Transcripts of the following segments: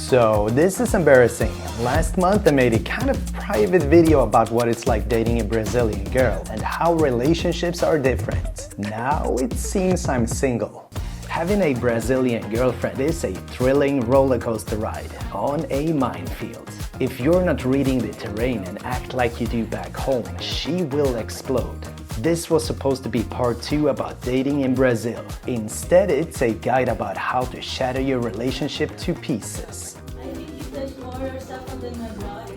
So this is embarrassing. Last month I made a kind of private video about what it's like dating a Brazilian girl and how relationships are different. Now it seems I'm single. Having a Brazilian girlfriend is a thrilling roller coaster ride on a minefield. If you're not reading the terrain and act like you do back home, she will explode. This was supposed to be part 2 about dating in Brazil. Instead, it's a guide about how to shatter your relationship to pieces. I think you touch more yourself than my body.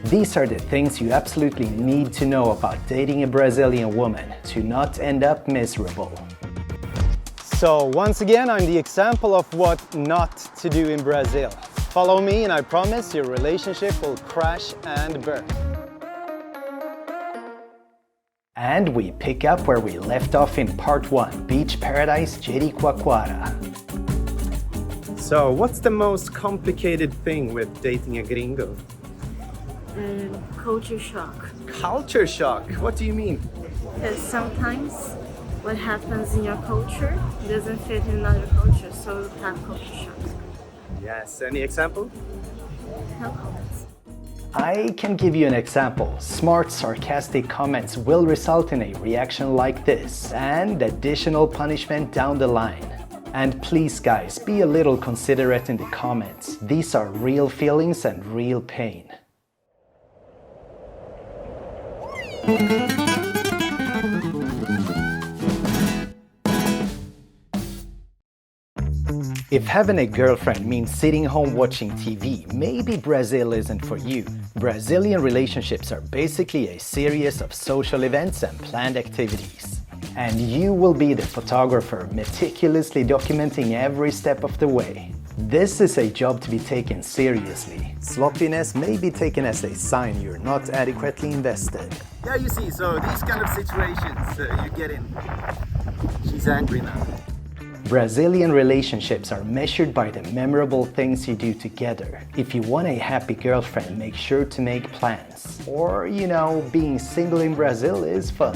These are the things you absolutely need to know about dating a Brazilian woman to not end up miserable. So once again, I'm the example of what not to do in Brazil. Follow me and I promise your relationship will crash and burn. And we pick up where we left off in part 1, Beach Paradise Jericoacoara. So what's the most complicated thing with dating a gringo? Culture shock. Culture shock? What do you mean? Because sometimes what happens in your culture doesn't fit in another culture, so you have culture shock. Yes, any example? No comments. I can give you an example. Smart, sarcastic comments will result in a reaction like this and additional punishment down the line. And please guys, be a little considerate in the comments. These are real feelings and real pain. If having a girlfriend means sitting home watching TV, maybe Brazil isn't for you. Brazilian relationships are basically a series of social events and planned activities. And you will be the photographer, meticulously documenting every step of the way. This is a job to be taken seriously. Sloppiness may be taken as a sign you're not adequately invested. Yeah, you see, so these kind of situations you get in. She's angry now. Brazilian relationships are measured by the memorable things you do together. If you want a happy girlfriend, make sure to make plans. Or, you know, being single in Brazil is fun.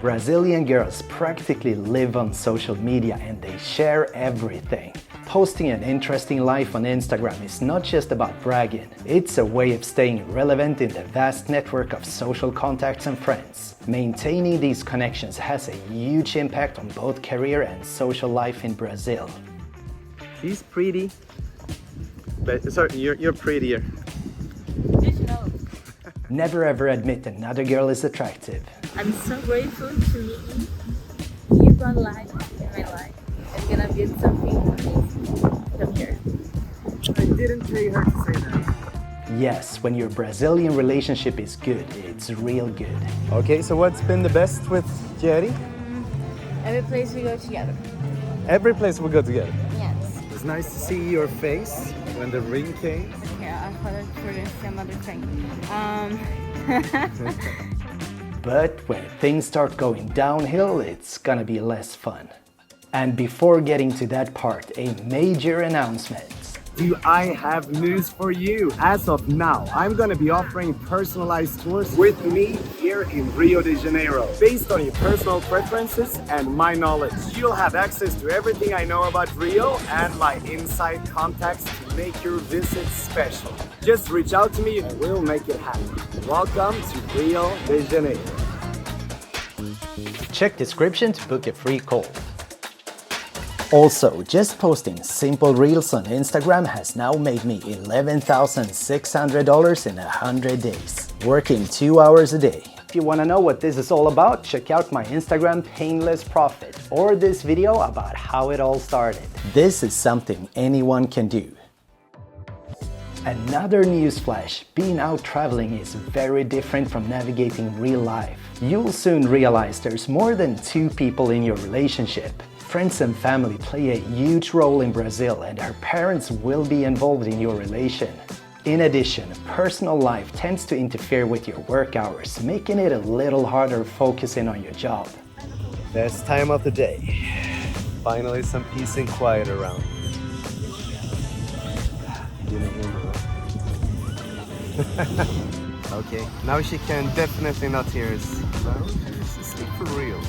Brazilian girls practically live on social media and they share everything. Posting an interesting life on Instagram is not just about bragging, it's a way of staying relevant in the vast network of social contacts and friends. Maintaining these connections has a huge impact on both career and social life in Brazil. She's pretty, but sorry, you're prettier. Did you know? Never ever admit another girl is attractive. I'm so grateful to meet you. You brought life in my life. I'm gonna build something amazing from here. I didn't pay her to say that. Yes, when your Brazilian relationship is good, it's real good. Okay, so what's been the best with Jerry? Every place we go together. Every place we go together. Yes. It was nice to see your face when the ring came. Yeah, I thought for some other thing. But when things start going downhill, it's gonna be less fun. And before getting to that part, a major announcement. Do I have news for you? As of now, I'm gonna be offering personalized tours with me here in Rio de Janeiro. Based on your personal preferences and my knowledge, you'll have access to everything I know about Rio and my inside contacts to make your visit special. Just reach out to me and we'll make it happen. Welcome to Rio de Janeiro. Check description to book a free call. Also, just posting simple reels on Instagram has now made me $11,600 in 100 days, working 2 hours a day. If you want to know what this is all about, check out my Instagram Painless Profit or this video about how it all started. This is something anyone can do. Another newsflash, being out traveling is very different from navigating real life. You'll soon realize there's more than 2 people in your relationship. Friends and family play a huge role in Brazil and her parents will be involved in your relation. In addition, personal life tends to interfere with your work hours, making it a little harder focusing on your job. Best time of the day. Finally some peace and quiet around. Didn't hear me, right? Okay, now she can definitely not hear us. No, she's asleep for real.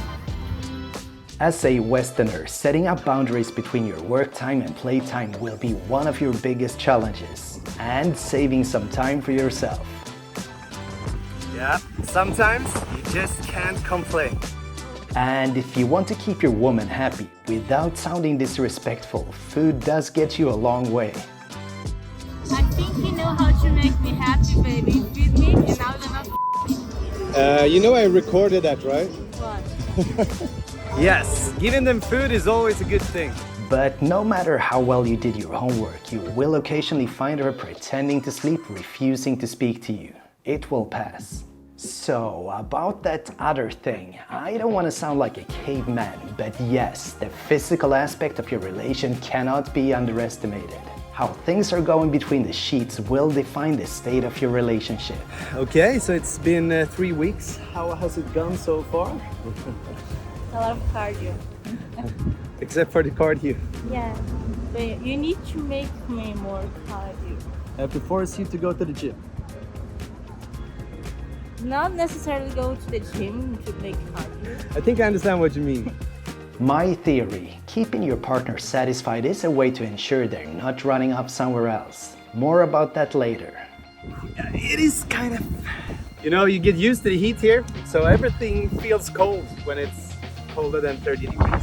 As a Westerner, setting up boundaries between your work time and playtime will be one of your biggest challenges, and saving some time for yourself. Yeah, sometimes you just can't complain. And if you want to keep your woman happy without sounding disrespectful, food does get you a long way. I think you know how to make me happy, baby. Feed me and I'm gonna You know I recorded that, right? what? Yes, giving them food is always a good thing. But no matter how well you did your homework, you will occasionally find her pretending to sleep, refusing to speak to you. It will pass. So, about that other thing, I don't want to sound like a caveman, but yes, the physical aspect of your relation cannot be underestimated. How things are going between the sheets will define the state of your relationship. Okay, so it's been 3 weeks. How has it gone so far? A lot of cardio. Except for the cardio. Yeah, but you need to make me more cardio. I have to force you to go to the gym. Not necessarily go to the gym to make cardio. I think I understand what you mean. My theory, keeping your partner satisfied is a way to ensure they're not running off somewhere else. More about that later. It is kind of... You know, you get used to the heat here, so everything feels cold when it's colder than 30 degrees.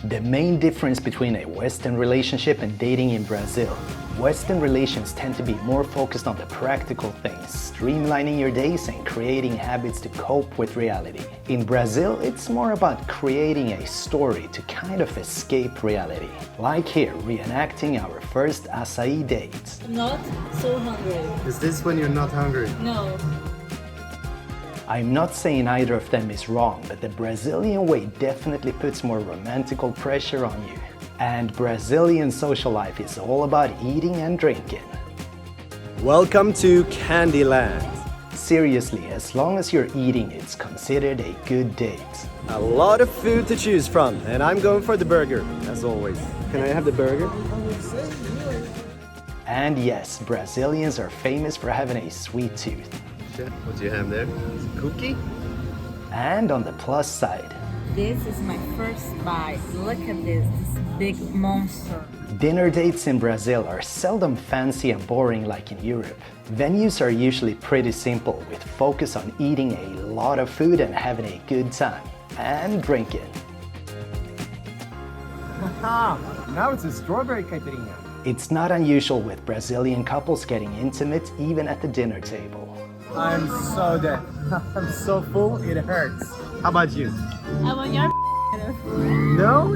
The main difference between a Western relationship and dating in Brazil. Western relations tend to be more focused on the practical things, streamlining your days and creating habits to cope with reality. In Brazil, it's more about creating a story to kind of escape reality. Like here, reenacting our first acai date. Not so hungry. Is this when you're not hungry? No. I'm not saying either of them is wrong, but the Brazilian way definitely puts more romantical pressure on you. And Brazilian social life is all about eating and drinking. Welcome to Candyland. Seriously, as long as you're eating, it's considered a good date. A lot of food to choose from, and I'm going for the burger, as always. Can I have the burger? And yes, Brazilians are famous for having a sweet tooth. What do you have there? Cookie? And on the plus side, This is my first bite. Look at this big monster. dinner dates in Brazil are seldom fancy and boring like in Europe. Venues are usually pretty simple, with focus on eating a lot of food and having a good time. And drinking. Haha, now it's a strawberry caipirinha. It's not unusual with Brazilian couples getting intimate even at the dinner table. I'm so dead. I'm so full, it hurts. How about you? I want your No?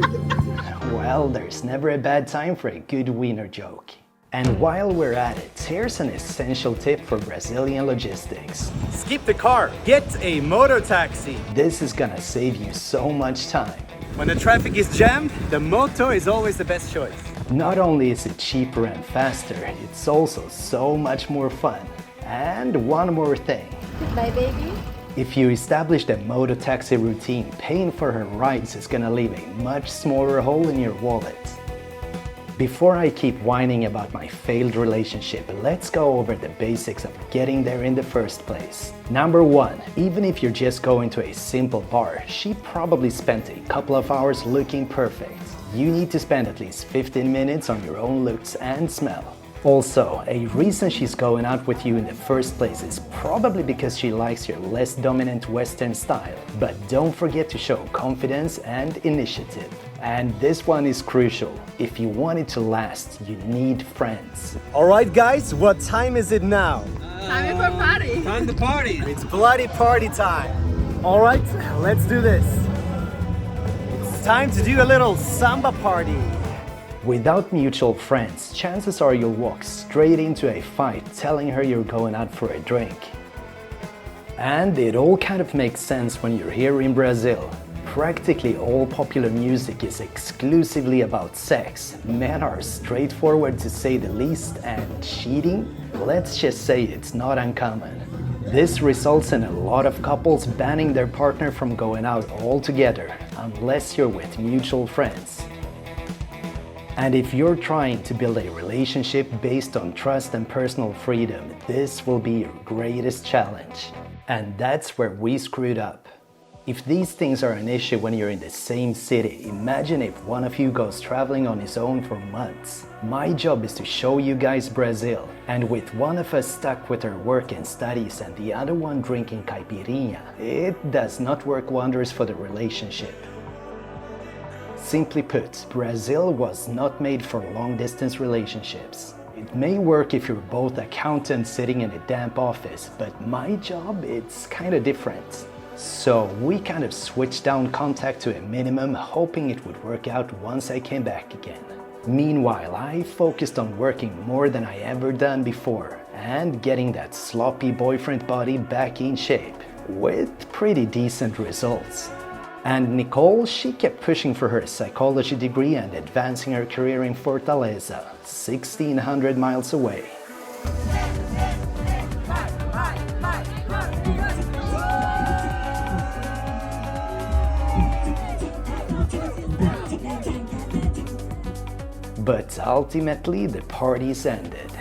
Well, there's never a bad time for a good wiener joke. And while we're at it, here's an essential tip for Brazilian logistics. Skip the car. Get a motor taxi. This is gonna save you so much time. When the traffic is jammed, the moto is always the best choice. Not only is it cheaper and faster, it's also so much more fun. And one more thing. Bye, baby. If you establish the moto taxi routine, paying for her rides is gonna leave a much smaller hole in your wallet. Before I keep whining about my failed relationship, let's go over the basics of getting there in the first place. Number 1, even if you're just going to a simple bar, she probably spent a couple of hours looking perfect. You need to spend at least 15 minutes on your own looks and smell. Also, a reason she's going out with you in the first place is probably because she likes your less dominant Western style. But don't forget to show confidence and initiative. And this one is crucial. If you want it to last, you need friends. Alright guys, what time is it now? Time for party. Time to party. It's bloody party time. Alright, let's do this. It's time to do a little samba party. Without mutual friends, chances are you'll walk straight into a fight telling her you're going out for a drink. And it all kind of makes sense when you're here in Brazil. Practically all popular music is exclusively about sex. Men are straightforward to say the least, and cheating? Let's just say it's not uncommon. This results in a lot of couples banning their partner from going out altogether, unless you're with mutual friends. And if you're trying to build a relationship based on trust and personal freedom, this will be your greatest challenge. And that's where we screwed up. If these things are an issue when you're in the same city, imagine if one of you goes traveling on his own for months. My job is to show you guys Brazil, and with one of us stuck with her work and studies and the other one drinking caipirinha, it does not work wonders for the relationship. Simply put, Brazil was not made for long-distance relationships. It may work if you're both accountants sitting in a damp office, but my job, it's kind of different. So we kind of switched down contact to a minimum, hoping it would work out once I came back again. Meanwhile, I focused on working more than I ever done before and getting that sloppy boyfriend body back in shape, with pretty decent results. And Nicole, she kept pushing for her psychology degree and advancing her career in Fortaleza, 1,600 miles away. But ultimately, the parties ended.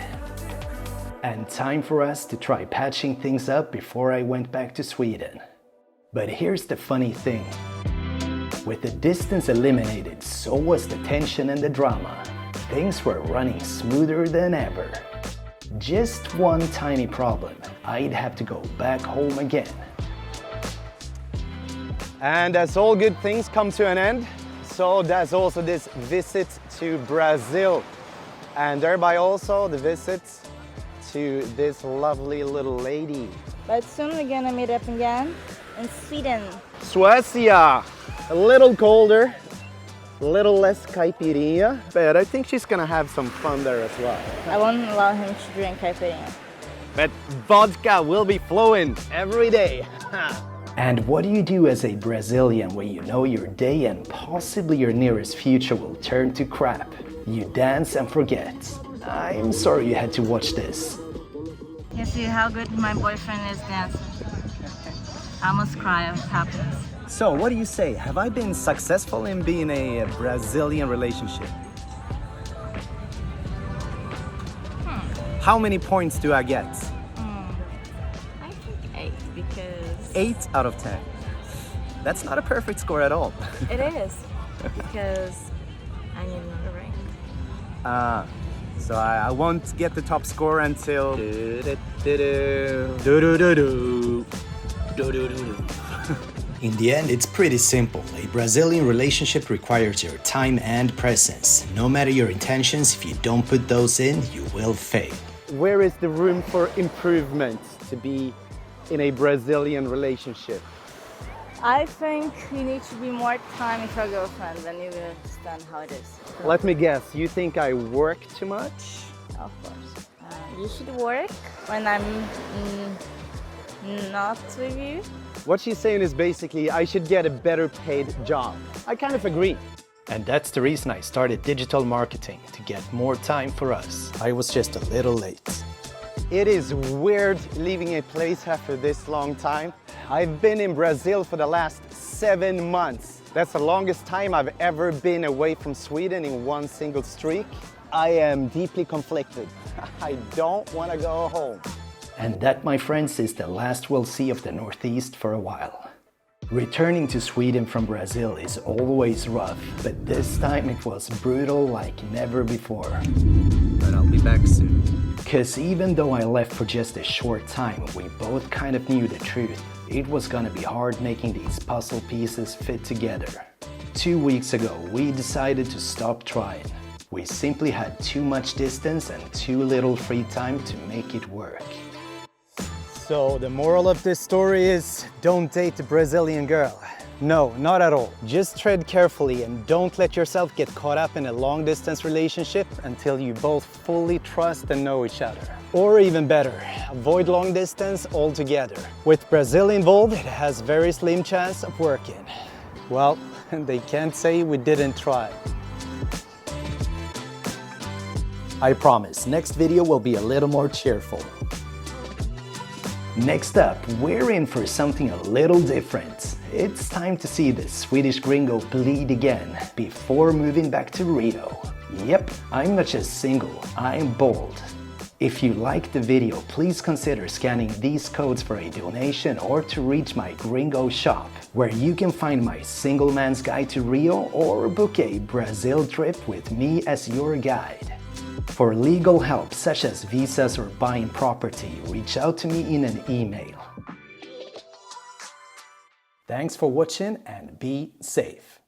And time for us to try patching things up before I went back to Sweden. But here's the funny thing. With the distance eliminated, so was the tension and the drama. Things were running smoother than ever. Just one tiny problem. I'd have to go back home again. And as all good things come to an end, so does also this visit to Brazil. And thereby also the visit to this lovely little lady. But soon we're gonna meet up again in Sweden. Suecia! A little colder, a little less caipirinha, but I think she's gonna have some fun there as well. I won't allow him to drink caipirinha. But vodka will be flowing every day. And what do you do as a Brazilian when you know your day and possibly your nearest future will turn to crap? You dance and forget. I'm sorry you had to watch this. You see how good my boyfriend is dancing. I almost cry of happiness. So, what do you say? Have I been successful in being a Brazilian relationship? How many points do I get? I think 8 because... 8 out of 10. That's not a perfect score at all. It is. Because I need another ring. So I won't get the top score until... In the end, it's pretty simple. A Brazilian relationship requires your time and presence. No matter your intentions, if you don't put those in, you will fail. Where is the room for improvement to be in a Brazilian relationship? I think you need to be more time with your girlfriend, then you will understand how it is. Let me guess, you think I work too much? Of course. You should work when I'm not with you. What she's saying is basically I should get a better paid job. I kind of agree. And that's the reason I started digital marketing, to get more time for us. I was just a little late. It is weird leaving a place after this long time. I've been in Brazil for the last 7 months. That's the longest time I've ever been away from Sweden in one single streak. I am deeply conflicted. I don't want to go home. And that, my friends, is the last we'll see of the Northeast for a while. Returning to Sweden from Brazil is always rough, but this time it was brutal like never before. But I'll be back soon. Because even though I left for just a short time, we both kind of knew the truth. It was gonna be hard making these puzzle pieces fit together. 2 weeks ago, we decided to stop trying. We simply had too much distance and too little free time to make it work. So the moral of this story is don't date a Brazilian girl. No, not at all. Just tread carefully and don't let yourself get caught up in a long-distance relationship until you both fully trust and know each other. Or even better, avoid long distance altogether. With Brazil involved, it has very slim chance of working. Well, they can't say we didn't try. I promise, next video will be a little more cheerful. Next up, we're in for something a little different. It's time to see the Swedish Gringo bleed again before moving back to Rio. Yep, I'm not just single, I'm bold. If you liked the video, please consider scanning these codes for a donation or to reach my Gringo shop, where you can find my single man's guide to Rio or book a Brazil trip with me as your guide. For legal help such as visas or buying property, reach out to me in an email. Thanks for watching and be safe.